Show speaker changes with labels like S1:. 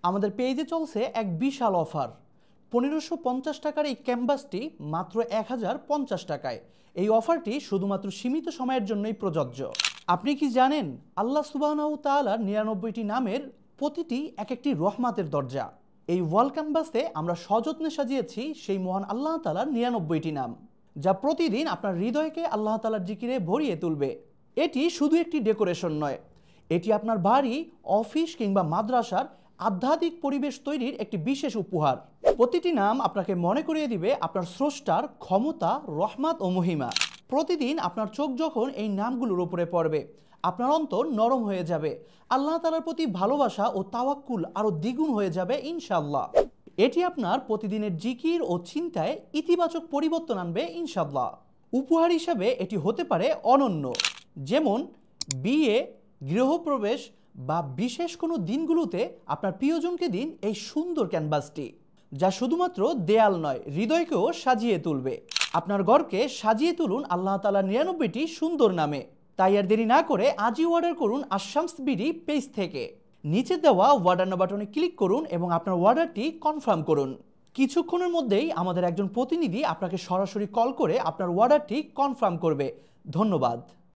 S1: আমাদের পেজে চলছে এক বিশাল অফার। 1550 টাকার এই ক্যানভাসটি মাত্র 1050 টাকায়। এই অফারটি শুধুমাত্র সীমিত সময়ের জন্যই প্রযোজ্য। আপনি কি জানেন আল্লাহ সুবহানাহু তাআলার 99টি নামের প্রতিটি এক একটি রহমাতের দরজা। এই ওয়াল ক্যানভাসে আমরা সযত্নে সাজিয়েছি সেই মহান আল্লাহ তাআলার 99টি নাম, যা প্রতিদিন আপনার হৃদয়কে আল্লাহ তাআলার জিকিরে ভরিয়ে তুলবে। এটি শুধু একটি ডেকোরেশন নয়, এটি আপনার বাড়ি, অফিস কিংবা মাদ্রাসার আধ্যাত্মিক পরিবেশ তৈরির একটি বিশেষ উপহার। প্রতিটি নাম আপনাকে মনে করিয়ে দিবে আপনার স্রষ্টার ক্ষমতা, রহমত ও মহিমা। প্রতিদিন আপনার চোখ যখন এই নামগুলোর উপরে পড়বে, আপনার অন্তর নরম হয়ে যাবে। আল্লাহ তাআলার প্রতি ভালোবাসা ও তাওয়াক্কুল আরও দ্বিগুণ হয়ে যাবে ইনশাআল্লাহ। এটি আপনার প্রতিদিনের জিকির ও চিন্তায় ইতিবাচক পরিবর্তন আনবে ইনশাআল্লাহ। উপহার হিসাবে এটি হতে পারে অনন্য, যেমন বিয়ে, গৃহপ্রবেশ বা বিশেষ কোনো দিনগুলোতে আপনার প্রিয়জনকে দিন এই সুন্দর ক্যানভাসটি, যা শুধুমাত্র দেয়াল নয়, হৃদয়কেও সাজিয়ে তুলবে। আপনার ঘরকে সাজিয়ে তুলুন আল্লাহ তাআলার 99টি সুন্দর নামে। তাই আর দেরি না করে আজই অর্ডার করুন আশামস বিডি পেজ থেকে। নিচে দেওয়া অর্ডার নাও বাটনে ক্লিক করুন এবং আপনার অর্ডারটি কনফার্ম করুন। কিছুক্ষণের মধ্যেই আমাদের একজন প্রতিনিধি আপনাকে সরাসরি কল করে আপনার অর্ডারটি কনফার্ম করবে। ধন্যবাদ।